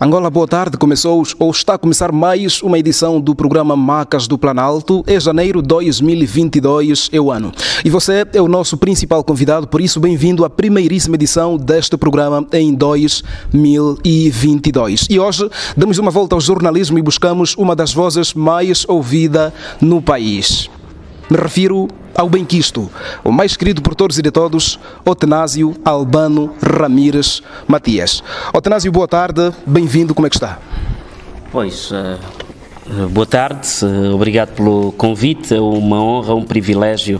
Angola, boa tarde. Começou ou está a começar mais uma edição do programa Macas do Planalto. É janeiro de 2022, é o ano. E você é o nosso principal convidado, por isso bem-vindo à primeiríssima edição deste programa em 2022. E hoje damos uma volta ao jornalismo e buscamos uma das vozes mais ouvidas no país. Me refiro ao benquisto, o mais querido por todos e de todos, Otenásio Albano Ramires Matias. Otenásio, boa tarde, bem-vindo, como é que está? Pois, boa tarde, obrigado pelo convite, é uma honra, um privilégio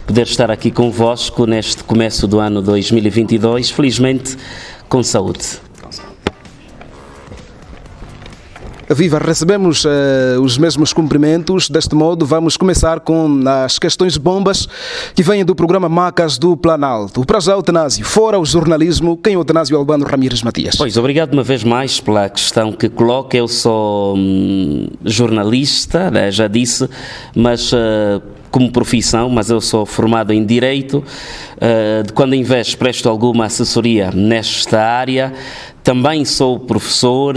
poder estar aqui convosco neste começo do ano 2022, felizmente com saúde. Viva, recebemos os mesmos cumprimentos. Deste modo, vamos começar com as questões bombas que vêm do programa Macas do Planalto. Para já, Otenásio, fora o jornalismo, quem é o Otenásio Albano Ramires Matias? Pois, obrigado uma vez mais pela questão que coloca. Eu sou jornalista, né, já disse, mas como profissão, mas eu sou formado em Direito. De quando em vez presto alguma assessoria nesta área. Também sou professor,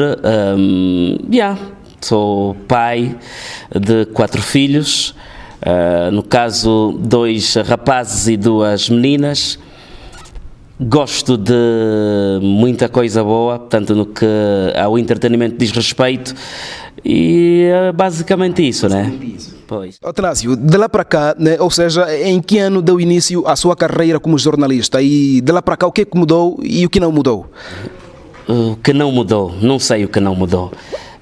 sou pai de 4 filhos, no caso 2 rapazes e 2 meninas. Gosto de muita coisa boa, tanto no que ao entretenimento diz respeito, e é basicamente isso, né? Pois. Otenásio, de lá para cá, né, ou seja, em que ano deu início a sua carreira como jornalista? E de lá para cá, o que é que mudou e o que não mudou? O que não mudou, não sei o que não mudou.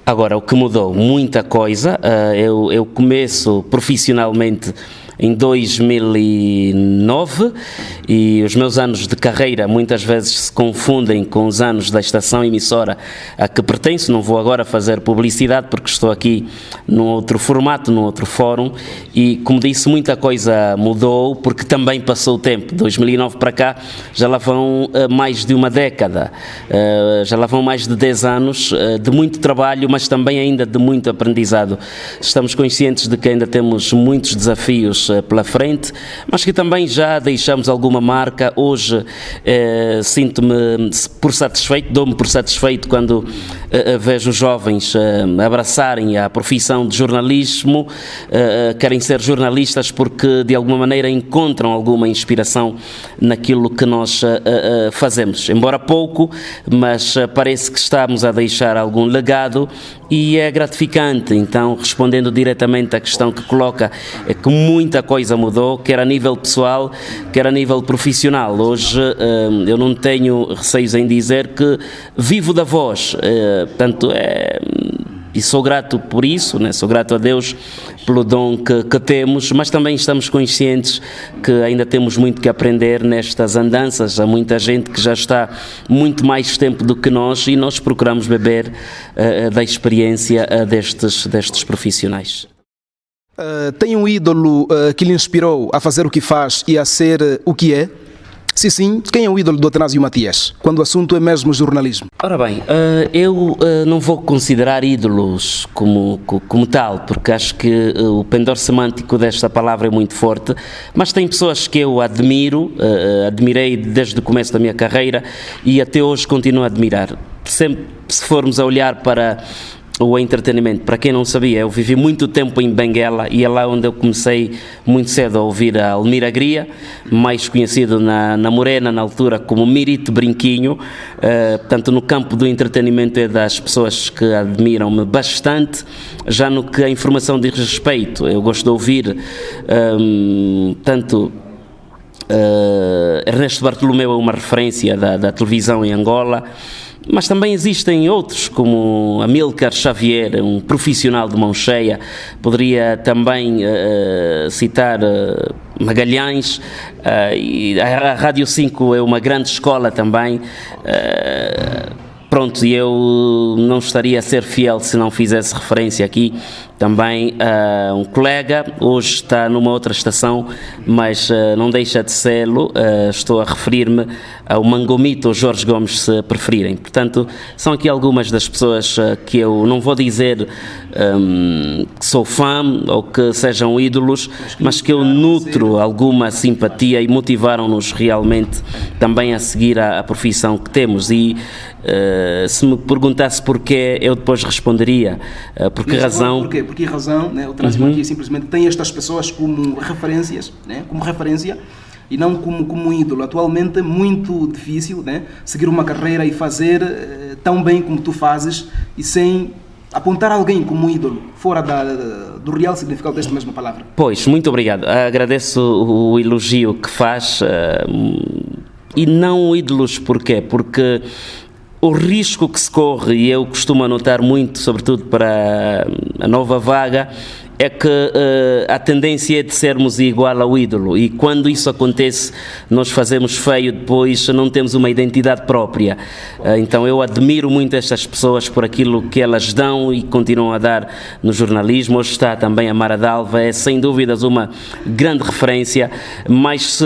Agora, o que mudou, muita coisa. Eu começo profissionalmente em 2009 e os meus anos de carreira muitas vezes se confundem com os anos da estação emissora a que pertenço. Não vou agora fazer publicidade porque estou aqui num outro formato, num outro fórum, e como disse, muita coisa mudou porque também passou o tempo. 2009 para cá já lá vão mais de uma década, já lá vão mais de 10 anos de muito trabalho, mas também ainda de muito aprendizado. Estamos conscientes de que ainda temos muitos desafios pela frente, mas que também já deixamos alguma marca. Hoje sinto-me por satisfeito, dou-me por satisfeito quando vejo os jovens abraçarem a profissão de jornalismo, querem ser jornalistas porque de alguma maneira encontram alguma inspiração naquilo que nós fazemos. Embora pouco, mas parece que estamos a deixar algum legado e é gratificante. Então, respondendo diretamente à questão que coloca, é que muita coisa mudou, quer a nível pessoal, quer a nível profissional. Hoje eu não tenho receios em dizer que vivo da voz, portanto, e sou grato por isso, né? Sou grato a Deus pelo dom que temos, mas também estamos conscientes que ainda temos muito que aprender nestas andanças. Há muita gente que já está muito mais tempo do que nós e nós procuramos beber da experiência destes profissionais. Tem um ídolo que lhe inspirou a fazer o que faz e a ser o que é? Se sim, quem é o ídolo do Otenásio Matias, quando o assunto é mesmo jornalismo? Ora bem, eu não vou considerar ídolos como tal, porque acho que o pendor semântico desta palavra é muito forte, mas tem pessoas que eu admiro, admirei desde o começo da minha carreira e até hoje continuo a admirar. Sempre, se formos a olhar para o entretenimento, para quem não sabia, eu vivi muito tempo em Benguela e é lá onde eu comecei muito cedo a ouvir a Almir Agria, mais conhecido na Morena, na altura, como Mirito Brinquinho. Portanto, no campo do entretenimento é das pessoas que admiram-me bastante. Já no que a informação diz respeito, eu gosto de ouvir tanto Ernesto Bartolomeu é uma referência da televisão em Angola, mas também existem outros, como Amílcar Xavier, um profissional de mão cheia. Poderia também citar Magalhães, e a Rádio 5 é uma grande escola também. Pronto, e eu não estaria a ser fiel se não fizesse referência aqui também um colega, hoje está numa outra estação, mas não deixa de sê-lo, estou a referir-me ao Mangomito ou Jorge Gomes, se preferirem. Portanto, são aqui algumas das pessoas que eu não vou dizer que sou fã ou que sejam ídolos, mas que eu nutro alguma simpatia e motivaram-nos realmente também a seguir a profissão que temos. E se me perguntasse porquê, eu depois responderia por que razão. Porquê? Por que razão, né? O Trânsito aqui simplesmente tem estas pessoas como referências, né? Como referência e não como um ídolo. Atualmente é muito difícil, né? Seguir uma carreira e fazer tão bem como tu fazes e sem apontar alguém como ídolo, fora do real significado desta mesma palavra. Pois, muito obrigado. Agradeço o elogio que faz e não ídolos, porquê? Porque o risco que se corre, e eu costumo anotar muito, sobretudo para a nova vaga, é que a tendência é de sermos igual ao ídolo, e quando isso acontece nós fazemos feio, depois não temos uma identidade própria. Então eu admiro muito estas pessoas por aquilo que elas dão e continuam a dar no jornalismo. Hoje está também a Mara D'Alva, é sem dúvidas uma grande referência, mas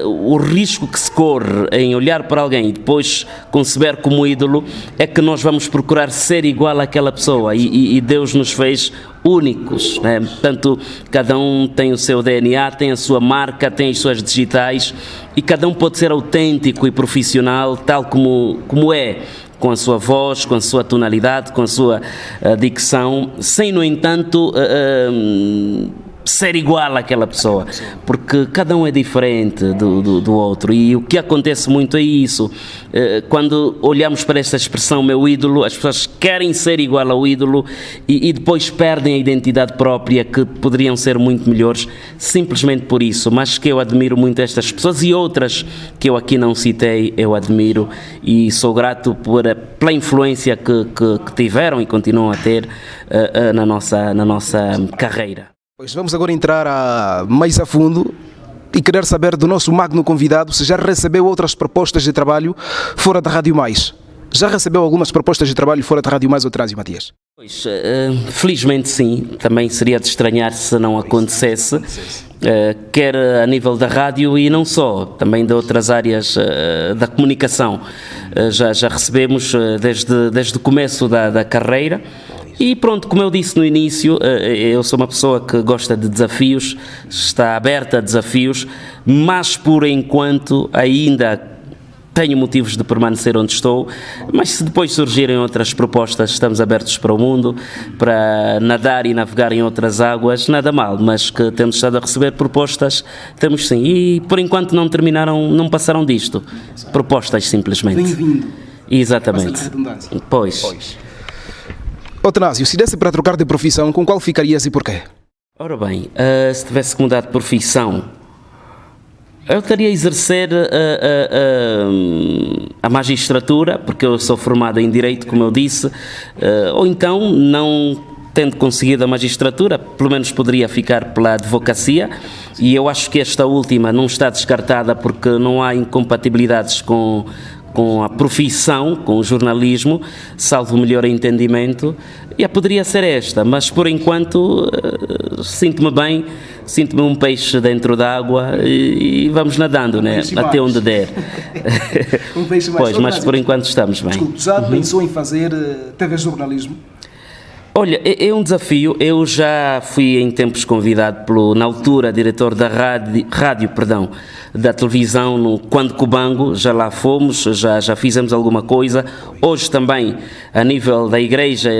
o risco que se corre em olhar para alguém e depois conceber como ídolo é que nós vamos procurar ser igual àquela pessoa, e Deus nos fez únicos, né? Portanto, cada um tem o seu DNA, tem a sua marca, tem as suas digitais, e cada um pode ser autêntico e profissional tal como é, com a sua voz, com a sua tonalidade, com a sua dicção, sem, no entanto, ser igual àquela pessoa, porque cada um é diferente do outro, e o que acontece muito é isso. Quando olhamos para esta expressão, meu ídolo, as pessoas querem ser igual ao ídolo e depois perdem a identidade própria, que poderiam ser muito melhores, simplesmente por isso. Mas que eu admiro muito estas pessoas, e outras que eu aqui não citei, eu admiro e sou grato pela influência que tiveram e continuam a ter na nossa carreira. Pois vamos agora entrar mais a fundo e querer saber do nosso magno convidado se já recebeu outras propostas de trabalho fora da Rádio Mais. Já recebeu algumas propostas de trabalho fora da Rádio Mais ou Trânsito, Matias? Pois, felizmente sim, também seria de estranhar se não acontecesse, quer a nível da rádio e não só, também de outras áreas da comunicação. Já recebemos desde o começo da carreira. E pronto, como eu disse no início, eu sou uma pessoa que gosta de desafios, está aberta a desafios, mas por enquanto ainda tenho motivos de permanecer onde estou, mas se depois surgirem outras propostas, estamos abertos para o mundo, para nadar e navegar em outras águas, nada mal, mas que temos estado a receber propostas, temos sim, e por enquanto não passaram disto, propostas simplesmente. Bem-vindo. Exatamente. Pois. Tanásio, se desse para trocar de profissão, com qual ficarias e porquê? Ora bem, se tivesse que mudar de profissão, eu estaria a exercer a magistratura, porque eu sou formado em Direito, como eu disse, ou então, não tendo conseguido a magistratura, pelo menos poderia ficar pela advocacia, e eu acho que esta última não está descartada porque não há incompatibilidades com a profissão, com o jornalismo, salvo o melhor entendimento, e poderia ser esta, mas por enquanto sinto-me bem, sinto-me um peixe dentro d'água e vamos nadando, né? Até onde der. Um peixe mais. Pois, mas por enquanto estamos bem. Desculpe, já pensou em fazer TV jornalismo? Olha, é um desafio. Eu já fui em tempos convidado pelo, na altura, diretor da rádio, da televisão, no Quando Cubango, já lá fomos, já fizemos alguma coisa. Hoje também, a nível da igreja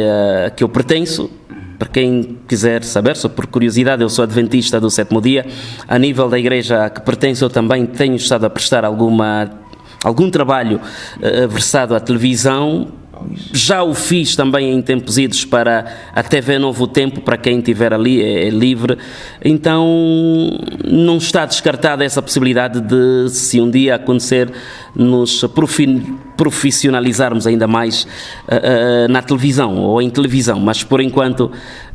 que eu pertenço, para quem quiser saber, só por curiosidade, eu sou adventista do sétimo dia, a nível da igreja a que pertenço, eu também tenho estado a prestar algum trabalho versado à televisão. Já o fiz também em tempos idos para a TV Novo Tempo, para quem estiver ali, é livre. Então não está descartada essa possibilidade de, se um dia acontecer, nos profissionalizarmos ainda mais na televisão ou em televisão, mas por enquanto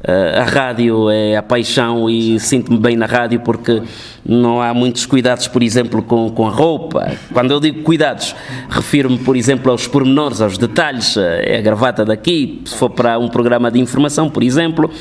A rádio é a paixão e sinto-me bem na rádio porque não há muitos cuidados, por exemplo, com a roupa. Quando eu digo cuidados, refiro-me, por exemplo, aos pormenores, aos detalhes. É a gravata daqui, se for para um programa de informação, por exemplo.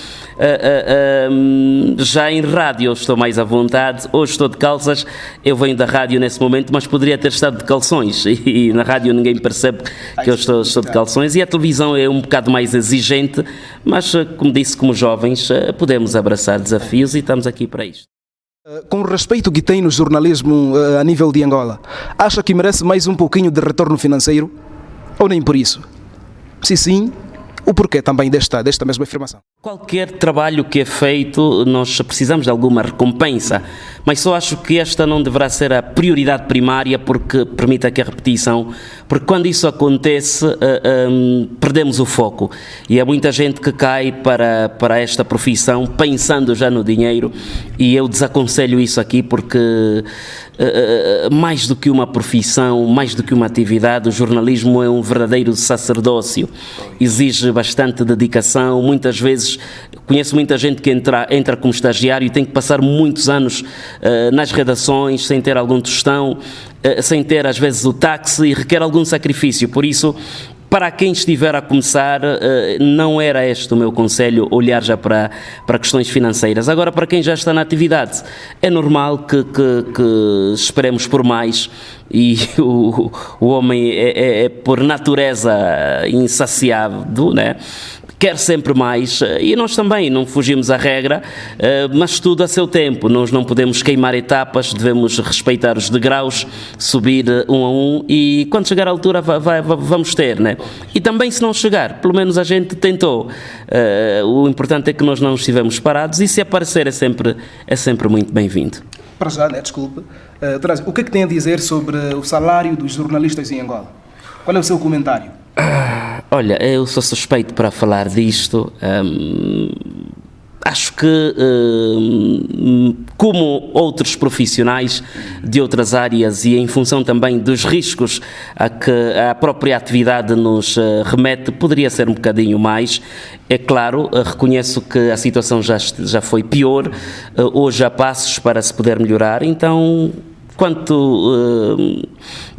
Já em rádio eu estou mais à vontade. Hoje estou de calças, eu venho da rádio nesse momento, mas poderia ter estado de calções. E na rádio ninguém percebe que eu estou de calções. E a televisão é um bocado mais exigente, mas, como disse, como jovens, podemos abraçar desafios e estamos aqui para isto. Com o respeito que tem no jornalismo a nível de Angola, acha que merece mais um pouquinho de retorno financeiro? Ou nem por isso? Se sim, o porquê também desta mesma afirmação? Qualquer trabalho que é feito, nós precisamos de alguma recompensa, mas só acho que esta não deverá ser a prioridade primária porque permite aqui a repetição, porque quando isso acontece, perdemos o foco e há muita gente que cai para esta profissão pensando já no dinheiro e eu desaconselho isso aqui porque mais do que uma profissão, mais do que uma atividade, o jornalismo é um verdadeiro sacerdócio, exige bastante dedicação, muitas vezes conheço muita gente que entra como estagiário e tem que passar muitos anos nas redações sem ter algum tostão, sem ter às vezes o táxi e requer algum sacrifício, por isso para quem estiver a começar, não era este o meu conselho, olhar já para questões financeiras. Agora, para quem já está na atividade, é normal que esperemos por mais e o homem é por natureza insaciável, né? Quer sempre mais e nós também não fugimos à regra, mas tudo a seu tempo. Nós não podemos queimar etapas, devemos respeitar os degraus, subir um a um e quando chegar à altura vamos ter, né? E também se não chegar, pelo menos a gente tentou. O importante é que nós não estivemos parados e se aparecer é sempre muito bem-vindo. Para já, né? Desculpe. O que é que tem a dizer sobre o salário dos jornalistas em Angola? Qual é o seu comentário? Olha, eu sou suspeito para falar disto. Acho que, como outros profissionais de outras áreas e em função também dos riscos a que a própria atividade nos remete, poderia ser um bocadinho mais. É claro, reconheço que a situação já foi pior, hoje há passos para se poder melhorar, então quanto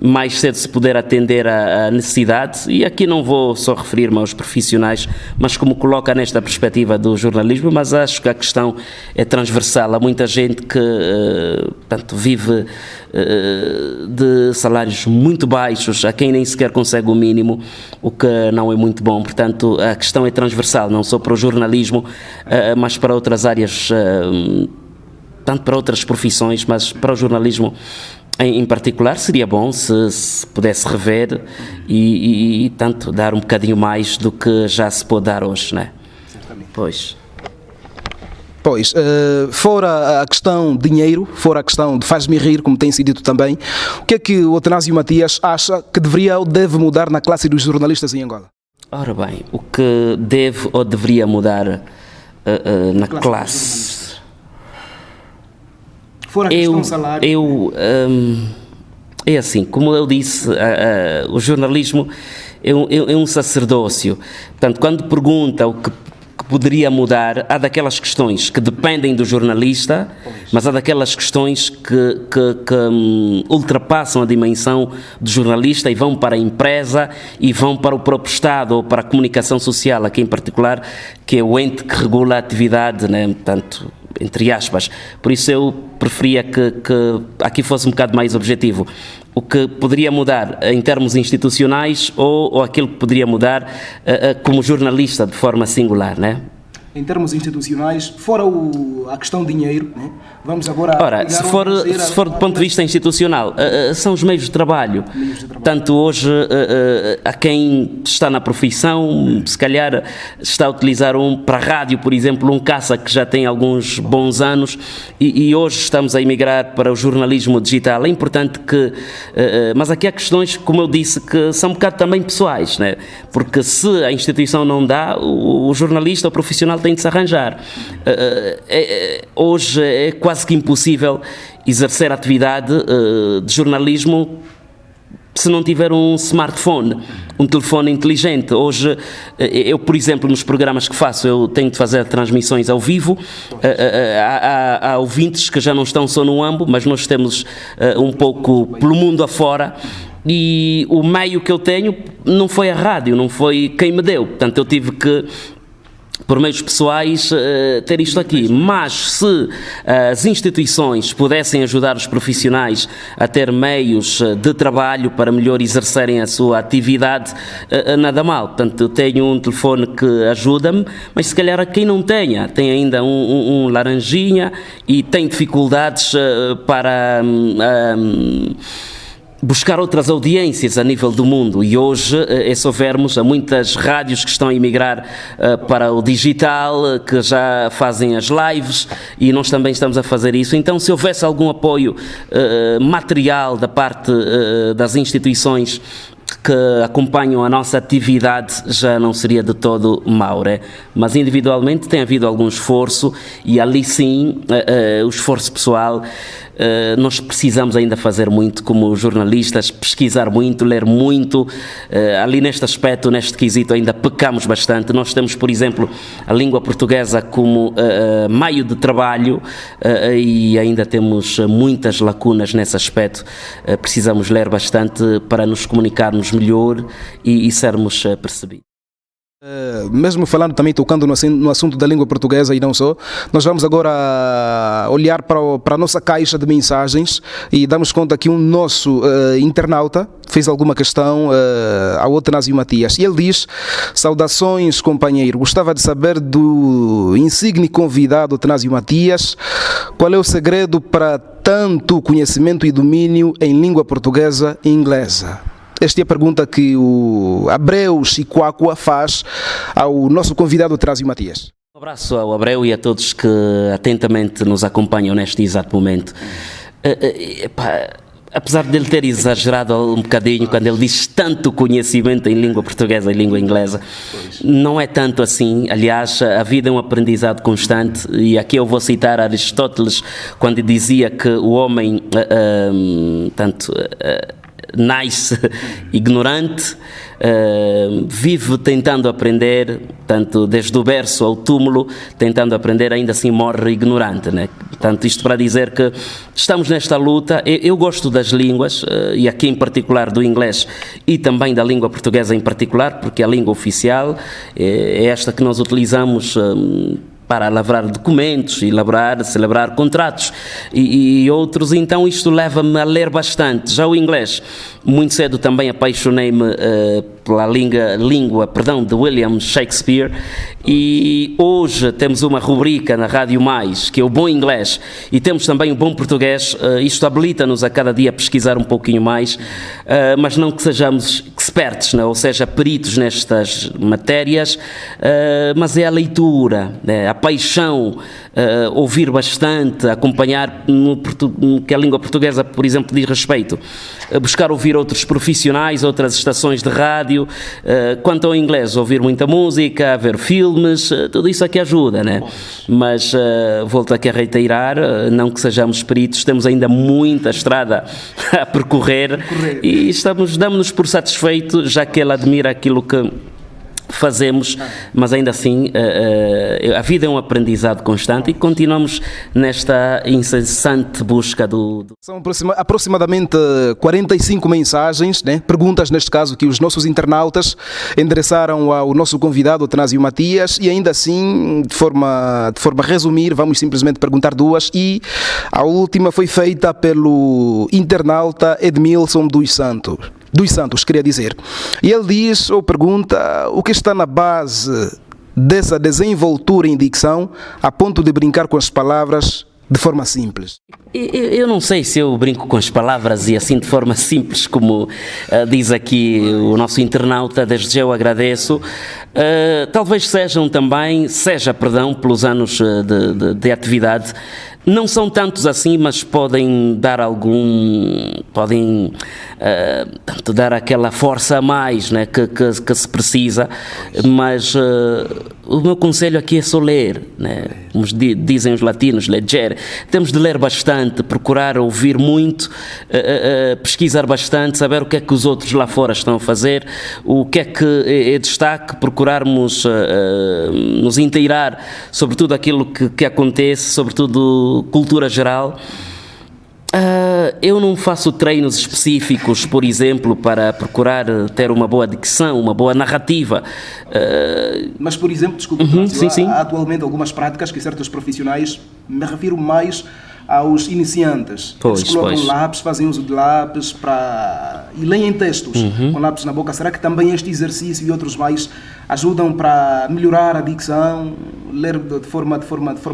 mais cedo se puder atender à necessidade, e aqui não vou só referir-me aos profissionais, mas como coloca nesta perspectiva do jornalismo, mas acho que a questão é transversal. Há muita gente que portanto, vive de salários muito baixos, há quem nem sequer consegue o mínimo, o que não é muito bom. Portanto, a questão é transversal, não só para o jornalismo, mas para outras áreas, tanto para outras profissões, mas para o jornalismo em particular seria bom se pudesse rever e tanto dar um bocadinho mais do que já se pode dar hoje, né? Certamente. Pois, fora a questão de dinheiro, fora a questão de faz-me rir, como tem sido dito também, o que é que o Atanásio Matias acha que deveria ou deve mudar na classe dos jornalistas em Angola? Ora bem, o que deve ou deveria mudar na classe? Fora a questão do salário. É assim, como eu disse, o jornalismo é um sacerdócio. Portanto, quando pergunta o que poderia mudar, há daquelas questões que dependem do jornalista, mas há daquelas questões que ultrapassam a dimensão do jornalista e vão para a empresa e vão para o próprio Estado ou para a comunicação social, aqui em particular, que é o ente que regula a atividade, né? Portanto, entre aspas. Por isso eu preferia que aqui fosse um bocado mais objetivo. O que poderia mudar em termos institucionais ou aquilo que poderia mudar como jornalista de forma singular, né? Em termos institucionais, fora a questão de dinheiro, né? Vamos agora... Ora, se for do ponto de vista institucional, são os meios de trabalho. Tanto hoje, a quem está na profissão, se calhar está a utilizar para a rádio, por exemplo, um caça que já tem alguns bons anos e hoje estamos a emigrar para o jornalismo digital. É importante que... mas aqui há questões, como eu disse, que são um bocado também pessoais, né? Porque se a instituição não dá, o jornalista, o profissional tem de se arranjar. Hoje é quase que impossível exercer a atividade de jornalismo se não tiver um smartphone, um telefone inteligente. Hoje, eu, por exemplo, nos programas que faço, eu tenho de fazer transmissões ao vivo. Há ouvintes que já não estão só no AMBO, mas nós temos um pouco pelo mundo afora. E o meio que eu tenho não foi a rádio, não foi quem me deu. Portanto, eu tive que, por meios pessoais, ter isto aqui. Mas se as instituições pudessem ajudar os profissionais a ter meios de trabalho para melhor exercerem a sua atividade, nada mal. Portanto, eu tenho um telefone que ajuda-me, mas se calhar a quem não tenha, tem ainda um laranjinha e tem dificuldades para buscar outras audiências a nível do mundo. E hoje, se houvermos, há muitas rádios que estão a emigrar para o digital, que já fazem as lives, e nós também estamos a fazer isso. Então, se houvesse algum apoio material da parte das instituições que acompanham a nossa atividade, já não seria de todo mau, né? Mas individualmente tem havido algum esforço, e ali sim, o esforço pessoal, nós precisamos ainda fazer muito como jornalistas, pesquisar muito, ler muito. Ali neste aspecto, neste quesito, ainda pecamos bastante. Nós temos, por exemplo, a língua portuguesa como meio de trabalho, e ainda temos muitas lacunas nesse aspecto. Precisamos ler bastante para nos comunicarmos melhor e sermos percebidos. Mesmo falando também, tocando no assunto da língua portuguesa e não só, nós vamos agora olhar para a nossa caixa de mensagens e damos conta que um nosso internauta fez alguma questão ao Otnásio Matias, e ele diz: saudações, companheiro, gostava de saber do insigne convidado Otnásio Matias, qual é o segredo para tanto conhecimento e domínio em língua portuguesa e inglesa? Esta é a pergunta que o Abreu Chicoacua faz ao nosso convidado Otnásio Matias. Um abraço ao Abreu e a todos que atentamente nos acompanham neste exato momento. Apesar de ele ter exagerado um bocadinho quando ele diz tanto conhecimento em língua portuguesa e língua inglesa, não é tanto assim. Aliás, a vida é um aprendizado constante, e aqui eu vou citar Aristóteles quando dizia que o homem nasce ignorante, vive tentando aprender, tanto desde o berço ao túmulo, tentando aprender, ainda assim morre ignorante, né? Portanto, isto para dizer que estamos nesta luta. Eu gosto das línguas, e aqui em particular do inglês e também da língua portuguesa em particular, porque a língua oficial é esta que nós utilizamos para elaborar documentos, celebrar contratos e outros. Então isto leva-me a ler bastante. Já o inglês, muito cedo também apaixonei-me pela língua de William Shakespeare, e hoje temos uma rubrica na Rádio Mais, que é o bom inglês, e temos também o bom português. Isto habilita-nos a cada dia a pesquisar um pouquinho mais, mas não que sejamos expertos, não? Ou seja, peritos nestas matérias, mas é a leitura, a paixão, ouvir bastante, acompanhar no que a língua portuguesa, por exemplo, diz respeito, buscar ouvir outros profissionais, outras estações de rádio. Quanto ao inglês, ouvir muita música, ver filmes, tudo isso aqui ajuda, né? Mas volto aqui a reiterar, não que sejamos peritos, temos ainda muita estrada a percorrer, e damos-nos por satisfeito, já que ele admira aquilo que fazemos, mas ainda assim a vida é um aprendizado constante, e continuamos nesta incessante busca São aproximadamente 45 mensagens, né? Perguntas neste caso, que os nossos internautas endereçaram ao nosso convidado Otnásio Matias, e ainda assim, de forma a resumir, vamos simplesmente perguntar duas, e a última foi feita pelo internauta Edmilson dos Santos, queria dizer. E ele diz, ou pergunta, o que está na base dessa desenvoltura em dicção a ponto de brincar com as palavras de forma simples? Eu não sei se eu brinco com as palavras e assim de forma simples, como diz aqui o nosso internauta. Desde já eu agradeço. Talvez seja, pelos anos de atividade, Não são tantos assim, mas podem dar tanto dar aquela força a mais, né, que se precisa, mas o meu conselho aqui é só ler, né, como dizem os latinos, leggere. Temos de ler bastante, procurar ouvir muito, pesquisar bastante, saber o que é que os outros lá fora estão a fazer, o que é que é destaque, procurarmos nos inteirar sobre tudo aquilo que acontece, sobretudo cultura geral. Eu não faço treinos específicos, por exemplo, para procurar ter uma boa dicção, uma boa narrativa. Mas, por exemplo, desculpa, sim. há atualmente algumas práticas que certos profissionais, me refiro mais aos iniciantes. Eles colocam lápis, fazem uso de lápis e leem textos com lápis na boca. Será que também este exercício e outros mais ajudam para melhorar a dicção, ler de forma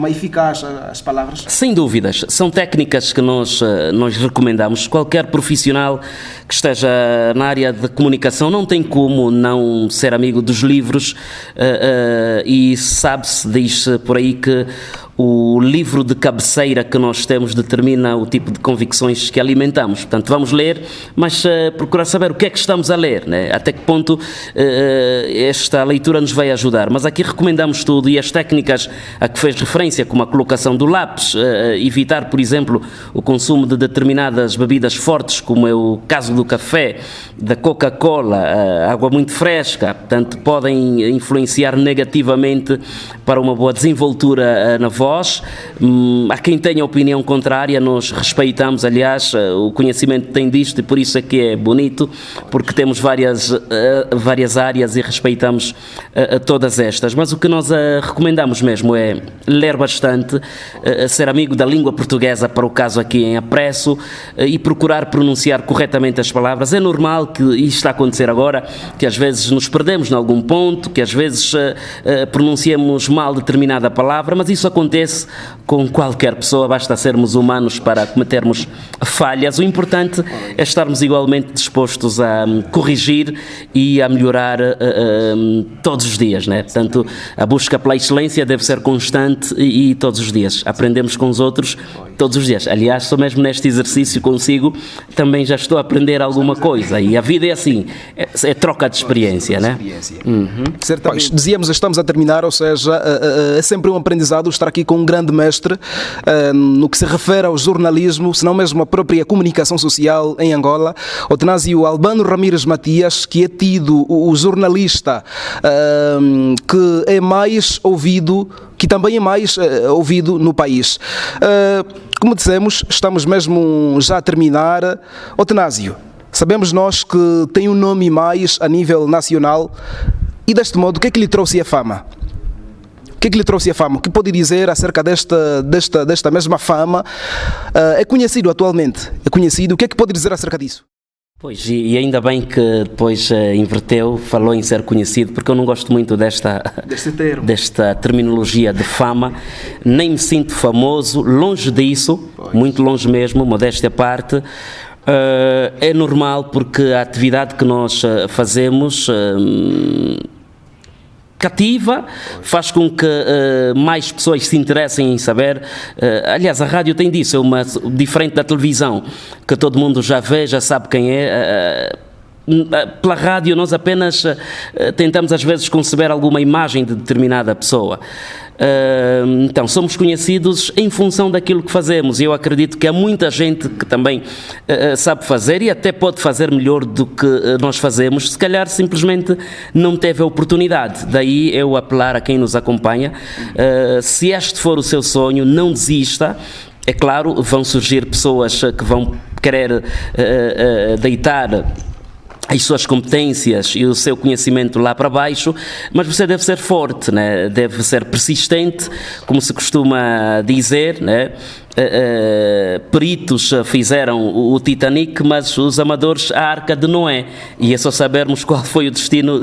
eficaz as palavras? Sem dúvidas. São técnicas que nós recomendamos. Qualquer profissional que esteja na área de comunicação não tem como não ser amigo dos livros, e diz-se por aí que o livro de cabeceira que nós temos determina o tipo de convicções que alimentamos. Portanto, vamos ler, mas procurar saber o que é que estamos a ler, né? Até que ponto esta leitura nos vai ajudar. Mas aqui recomendamos tudo, e as técnicas a que fez referência, como a colocação do lápis, evitar, por exemplo, o consumo de determinadas bebidas fortes, como é o caso do café, da Coca-Cola, água muito fresca, portanto, podem influenciar negativamente para uma boa desenvoltura na voz. Há quem tenha opinião contrária, nós respeitamos, aliás, o conhecimento tem disto, e por isso é que é bonito, porque temos várias áreas e respeitamos todas estas. Mas o que nós recomendamos mesmo é ler bastante, ser amigo da língua portuguesa, para o caso aqui em apreço, e procurar pronunciar corretamente as palavras. É normal que isto está a acontecer agora, que às vezes nos perdemos em algum ponto, que às vezes pronunciamos mal determinada palavra, mas isso acontece com qualquer pessoa, basta sermos humanos para cometermos falhas. O importante é estarmos igualmente dispostos a corrigir e a melhorar todos os dias, né? Portanto, a busca pela excelência deve ser constante e todos os dias. Aprendemos com os outros todos os dias. Aliás, só mesmo neste exercício consigo também já estou a aprender alguma coisa, e a vida é assim, é troca de experiência, né? Certamente. Dizíamos, estamos a terminar, ou seja, é sempre um aprendizado estar aqui com um grande mestre no que se refere ao jornalismo, se não mesmo a própria comunicação social em Angola, Otnásio Albano Ramires Matias, que é tido o jornalista que é mais ouvido, que também é mais ouvido no país. Como dissemos, estamos mesmo já a terminar. Otnásio, sabemos nós que tem um nome mais a nível nacional, e deste modo, o que é que lhe trouxe a fama? O que é que lhe trouxe a fama? O que pode dizer acerca desta mesma fama? É conhecido atualmente? É conhecido? O que é que pode dizer acerca disso? Pois, e ainda bem que depois inverteu, falou em ser conhecido, porque eu não gosto muito desta terminologia de fama, nem me sinto famoso, longe disso, muito longe mesmo, modéstia à parte. É normal, porque a atividade que nós fazemos cativa, faz com que mais pessoas se interessem em saber. Aliás, a rádio tem disso, é diferente da televisão, que todo mundo já vê, já sabe quem é. Pela rádio nós apenas tentamos às vezes conceber alguma imagem de determinada pessoa. Então, somos conhecidos em função daquilo que fazemos, e eu acredito que há muita gente que também sabe fazer e até pode fazer melhor do que nós fazemos, se calhar simplesmente não teve a oportunidade. Daí eu apelar a quem nos acompanha, se este for o seu sonho, não desista. É claro, vão surgir pessoas que vão querer deitar as suas competências e o seu conhecimento lá para baixo, mas você deve ser forte, né? Deve ser persistente, como se costuma dizer, né? Peritos fizeram o Titanic, mas os amadores a Arca de Noé, e é só sabermos qual foi o destino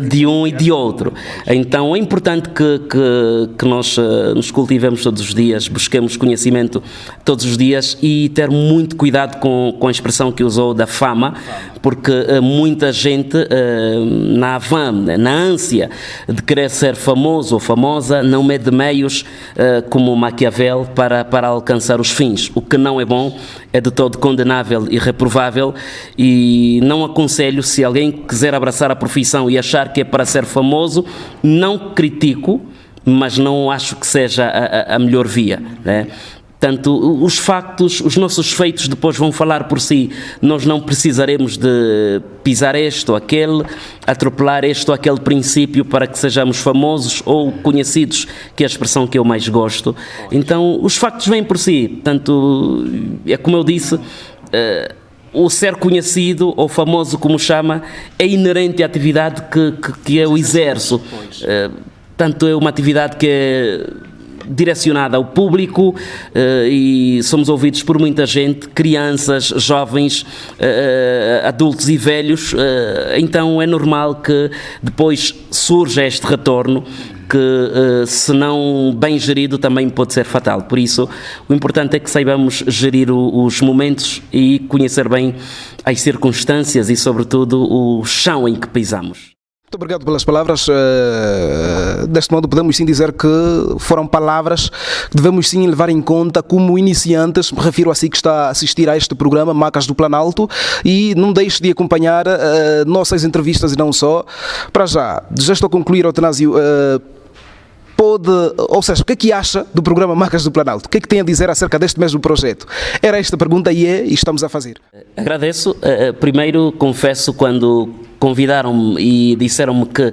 de um e de outro. Então é importante que nós nos cultivemos todos os dias, busquemos conhecimento todos os dias, e ter muito cuidado com a expressão que usou da fama, porque muita gente na afã, na ânsia de querer ser famoso ou famosa, não mede meios como Maquiavel para para alcançar os fins. O que não é bom, é de todo condenável e reprovável, e não aconselho, se alguém quiser abraçar a profissão e achar que é para ser famoso, não critico, mas não acho que seja a melhor via, né? Portanto, os factos, os nossos feitos depois vão falar por si. Nós não precisaremos de pisar este ou aquele, atropelar este ou aquele princípio para que sejamos famosos ou conhecidos, que é a expressão que eu mais gosto. Então, os factos vêm por si. Portanto, é como eu disse, o ser conhecido ou famoso, como chama, é inerente à atividade que eu exerço. Portanto, é uma atividade que é direcionada ao público e somos ouvidos por muita gente, crianças, jovens, adultos e velhos, então é normal que depois surja este retorno que, se não bem gerido, também pode ser fatal. Por isso, o importante é que saibamos gerir os momentos e conhecer bem as circunstâncias e, sobretudo, o chão em que pisamos. Muito obrigado pelas palavras. Deste modo, podemos sim dizer que foram palavras que devemos sim levar em conta como iniciantes. Me refiro a si que está a assistir a este programa, Macas do Planalto, e não deixe de acompanhar nossas entrevistas e não só. Para já estou a concluir, Otanásio. Ou seja, o que é que acha do programa Macas do Planalto? O que é que tem a dizer acerca deste mesmo projeto? Era esta a pergunta e estamos a fazer. Agradeço. Primeiro, confesso, quando convidaram-me e disseram-me que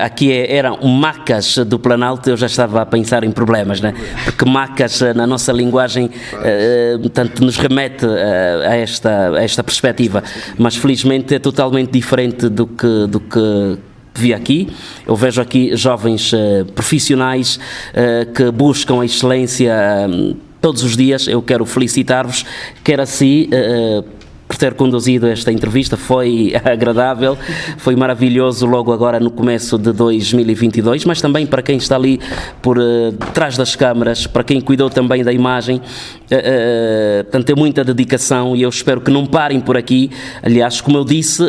aqui eram Macas do Planalto, eu já estava a pensar em problemas, né? Porque Macas, na nossa linguagem, tanto nos remete a esta perspectiva, mas felizmente é totalmente diferente do que vi aqui. Eu vejo aqui jovens profissionais que buscam a excelência todos os dias. Eu quero felicitar-vos, quero assim por ter conduzido esta entrevista. Foi agradável, foi maravilhoso logo agora no começo de 2022, mas também para quem está ali por trás das câmaras, para quem cuidou também da imagem, portanto é muita dedicação e eu espero que não parem por aqui. Aliás, como eu disse,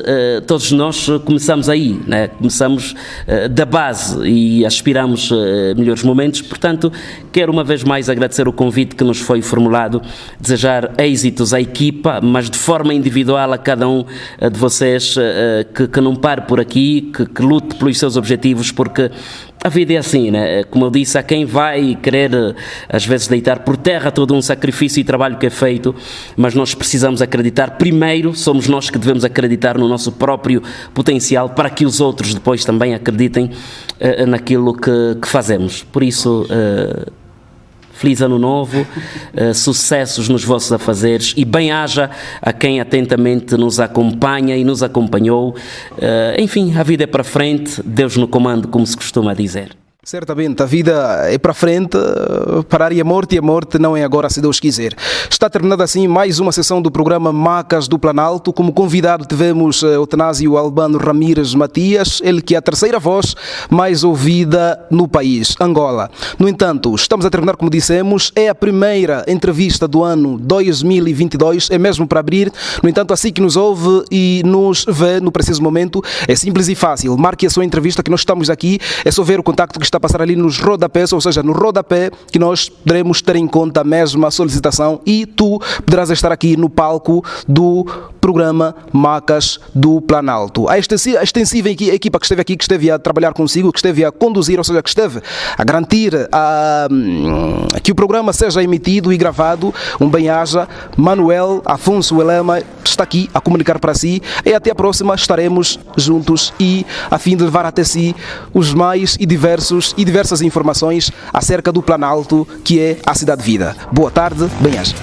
todos nós começamos aí, né? Começamos da base e aspiramos melhores momentos. Portanto, quero uma vez mais agradecer o convite que nos foi formulado, desejar êxitos à equipa, mas de forma individual a cada um de vocês, que não pare por aqui, que lute pelos seus objetivos, porque a vida é assim, né? Como eu disse, há quem vai querer às vezes deitar por terra todo um sacrifício e trabalho que é feito, mas nós precisamos acreditar. Primeiro, somos nós que devemos acreditar no nosso próprio potencial para que os outros depois também acreditem naquilo que fazemos. Por isso, feliz ano novo, sucessos nos vossos afazeres e bem-aja a quem atentamente nos acompanha e nos acompanhou. Enfim, a vida é para frente, Deus no comando, como se costuma dizer. Certamente, a vida é para frente, parar e a morte não é agora, se Deus quiser. Está terminada assim mais uma sessão do programa Macas do Planalto. Como convidado tivemos Otanásio Albano Ramírez Matias, ele que é a terceira voz mais ouvida no país, Angola. No entanto, estamos a terminar, como dissemos, é a primeira entrevista do ano 2022, é mesmo para abrir. No entanto, assim que nos ouve e nos vê no preciso momento, é simples e fácil. Marque a sua entrevista, que nós estamos aqui, é só ver o contacto que está a passar ali nos rodapés, ou seja, no rodapé, que nós poderemos ter em conta a mesma solicitação e tu poderás estar aqui no palco do programa Macas do Planalto. A extensiva equipa que esteve aqui, que esteve a trabalhar consigo, que esteve a conduzir, ou seja, que esteve a garantir que o programa seja emitido e gravado, um bem-aja. Manuel Afonso Elema está aqui a comunicar para si, e até a próxima estaremos juntos e a fim de levar até si os mais diversas informações acerca do Planalto, que é a Cidade Vida. Boa tarde, bem-aja.